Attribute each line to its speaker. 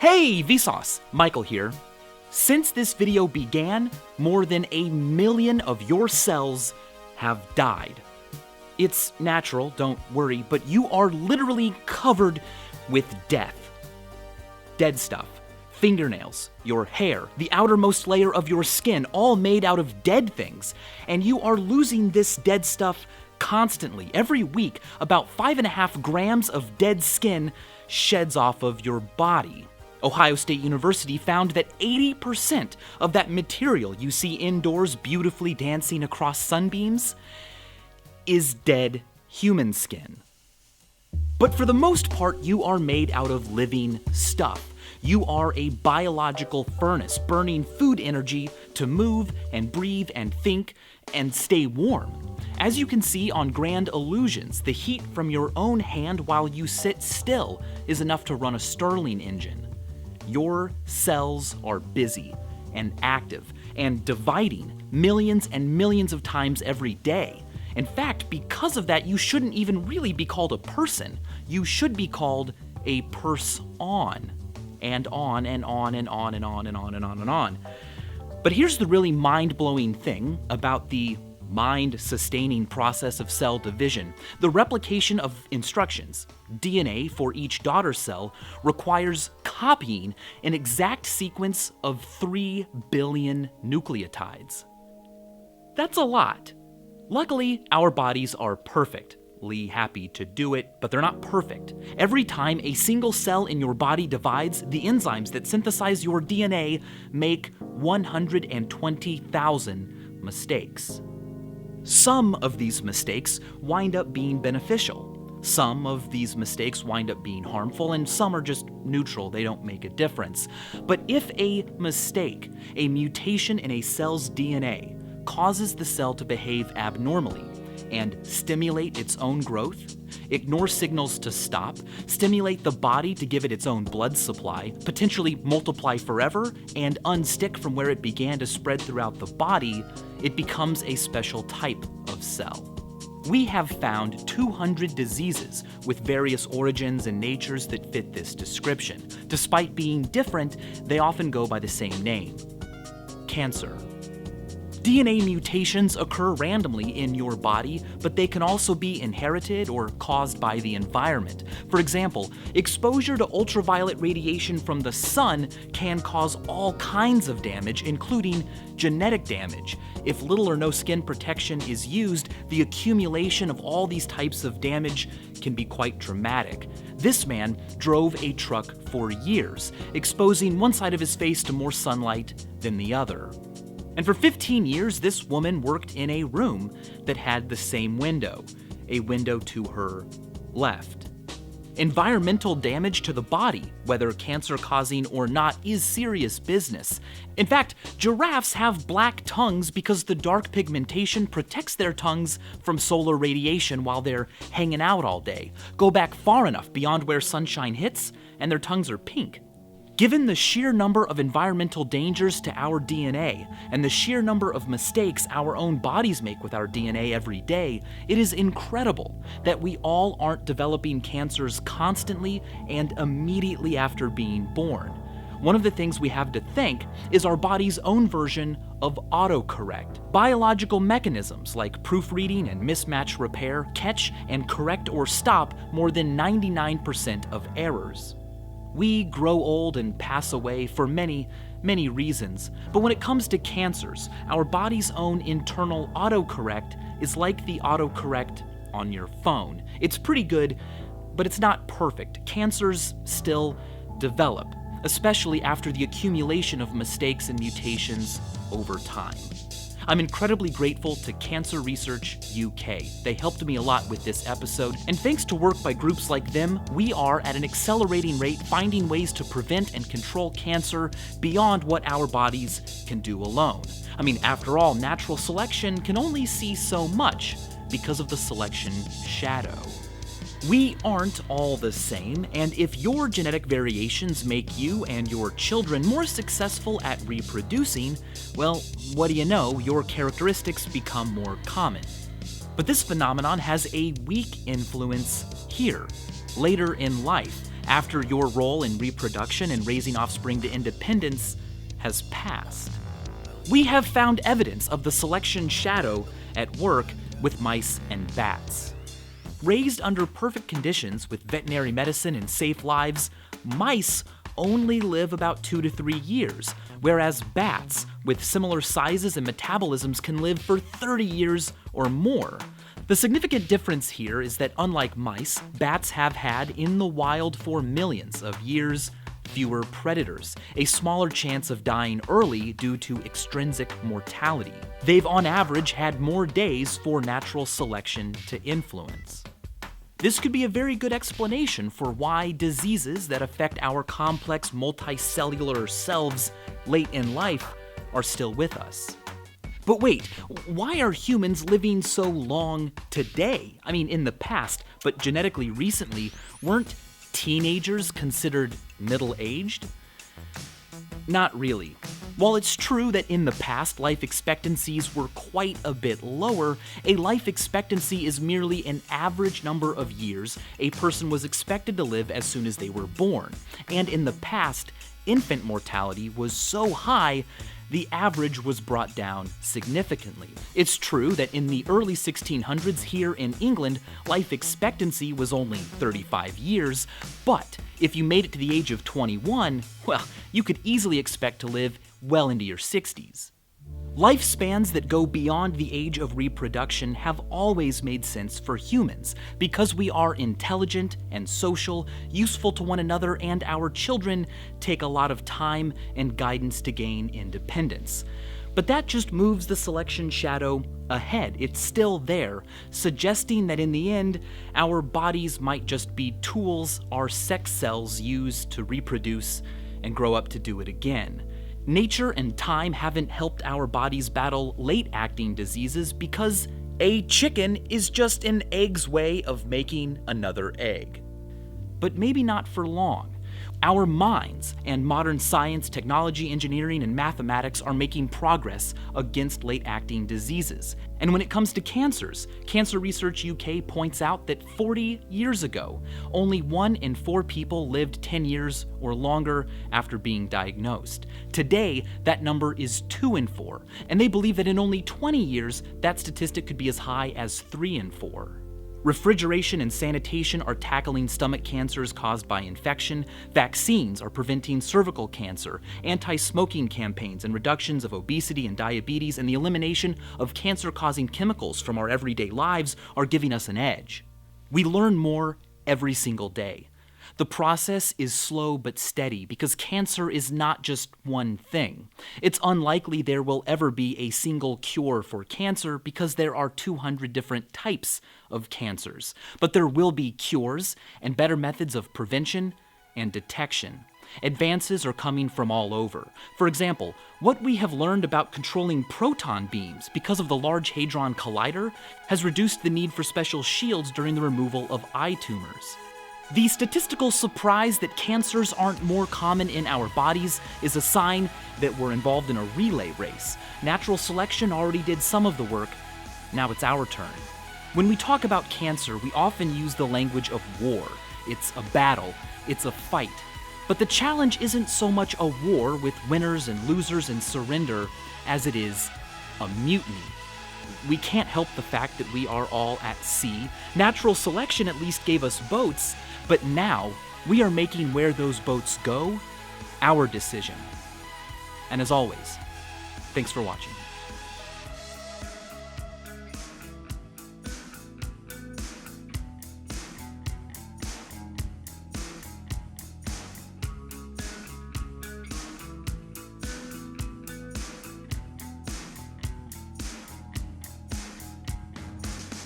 Speaker 1: Hey Vsauce, Michael here. Since this video began, more than 1 million of your cells have died. It's natural, don't worry, but you are literally covered with death. Dead stuff, fingernails, your hair, the outermost layer of your skin, all made out of dead things. And you are losing this dead stuff constantly. Every week, about 5.5 grams of dead skin sheds off of your body. Ohio State University found that 80% of that material you see indoors beautifully dancing across sunbeams is dead human skin. But for the most part, you are made out of living stuff. You are a biological furnace burning food energy to move and breathe and think and stay warm. As you can see on Grand Illusions, the heat from your own hand while you sit still is enough to run a Stirling engine. Your cells are busy and active and dividing millions and millions of times every day. In fact, because of that, you shouldn't even really be called a person. You should be called a purse-on. And on and on and on and on and on and on and on. But here's the really mind-blowing thing about the mind-sustaining process of cell division. The replication of instructions, DNA for each daughter cell, requires copying an exact sequence of 3 billion nucleotides. That's a lot. Luckily, our bodies are perfectly happy to do it, but they're not perfect. Every time a single cell in your body divides, the enzymes that synthesize your DNA make 120,000 mistakes. Some of these mistakes wind up being beneficial. Some of these mistakes wind up being harmful, and some are just neutral, they don't make a difference. But if a mistake, a mutation in a cell's DNA, causes the cell to behave abnormally and stimulate its own growth, ignore signals to stop, stimulate the body to give it its own blood supply, potentially multiply forever, and unstick from where it began to spread throughout the body, it becomes a special type of cell. We have found 200 diseases with various origins and natures that fit this description. Despite being different, they often go by the same name: cancer. DNA mutations occur randomly in your body, but they can also be inherited or caused by the environment. For example, exposure to ultraviolet radiation from the sun can cause all kinds of damage, including genetic damage. If little or no skin protection is used, the accumulation of all these types of damage can be quite dramatic. This man drove a truck for years, exposing one side of his face to more sunlight than the other. And for 15 years, this woman worked in a room that had the same window, a window to her left. Environmental damage to the body, whether cancer-causing or not, is serious business. In fact, giraffes have black tongues because the dark pigmentation protects their tongues from solar radiation while they're hanging out all day. Go back far enough beyond where sunshine hits, and their tongues are pink. Given the sheer number of environmental dangers to our DNA and the sheer number of mistakes our own bodies make with our DNA every day, it is incredible that we all aren't developing cancers constantly and immediately after being born. One of the things we have to thank is our body's own version of autocorrect. Biological mechanisms like proofreading and mismatch repair catch and correct or stop more than 99% of errors. We grow old and pass away for many, many reasons, but when it comes to cancers, our body's own internal autocorrect is like the autocorrect on your phone. It's pretty good, but it's not perfect. Cancers still develop, especially after the accumulation of mistakes and mutations over time. I'm incredibly grateful to Cancer Research UK. They helped me a lot with this episode, and thanks to work by groups like them, we are at an accelerating rate finding ways to prevent and control cancer beyond what our bodies can do alone. I mean, after all, natural selection can only see so much because of the selection shadow. We aren't all the same, and if your genetic variations make you and your children more successful at reproducing, well, what do you know, your characteristics become more common. But this phenomenon has a weak influence here, later in life, after your role in reproduction and raising offspring to independence has passed. We have found evidence of the selection shadow at work with mice and bats. Raised under perfect conditions with veterinary medicine and safe lives, mice only live about 2 to 3 years, whereas bats with similar sizes and metabolisms can live for 30 years or more. The significant difference here is that unlike mice, bats have had in the wild for millions of years fewer predators, a smaller chance of dying early due to extrinsic mortality. They've on average had more days for natural selection to influence. This could be a very good explanation for why diseases that affect our complex multicellular selves late in life are still with us. But wait, why are humans living so long today? I mean, in the past, but genetically recently, weren't teenagers considered middle-aged? Not really. While it's true that in the past life expectancies were quite a bit lower, a life expectancy is merely an average number of years a person was expected to live as soon as they were born. And in the past, infant mortality was so high, the average was brought down significantly. It's true that in the early 1600s here in England, life expectancy was only 35 years, but if you made it to the age of 21, well, you could easily expect to live well into your 60s. Lifespans that go beyond the age of reproduction have always made sense for humans because we are intelligent and social, useful to one another, and our children take a lot of time and guidance to gain independence. But that just moves the selection shadow ahead. It's still there, suggesting that in the end, our bodies might just be tools our sex cells use to reproduce and grow up to do it again. Nature and time haven't helped our bodies battle late-acting diseases because a chicken is just an egg's way of making another egg. But maybe not for long. Our minds and modern science, technology, engineering, and mathematics are making progress against late-acting diseases. And when it comes to cancers, Cancer Research UK points out that 40 years ago, only 1 in 4 people lived 10 years or longer after being diagnosed. Today, that number is 2 in 4, and they believe that in only 20 years, that statistic could be as high as 3 in 4. Refrigeration and sanitation are tackling stomach cancers caused by infection, vaccines are preventing cervical cancer, anti-smoking campaigns and reductions of obesity and diabetes, and the elimination of cancer-causing chemicals from our everyday lives are giving us an edge. We learn more every single day. The process is slow but steady because cancer is not just one thing. It's unlikely there will ever be a single cure for cancer because there are 200 different types of cancers. But there will be cures and better methods of prevention and detection. Advances are coming from all over. For example, what we have learned about controlling proton beams because of the Large Hadron Collider has reduced the need for special shields during the removal of eye tumors. The statistical surprise that cancers aren't more common in our bodies is a sign that we're involved in a relay race. Natural selection already did some of the work, now it's our turn. When we talk about cancer, we often use the language of war. It's a battle, it's a fight. But the challenge isn't so much a war with winners and losers and surrender as it is a mutiny. We can't help the fact that we are all at sea. Natural selection at least gave us boats, but now we are making where those boats go our decision. And as always, thanks for watching.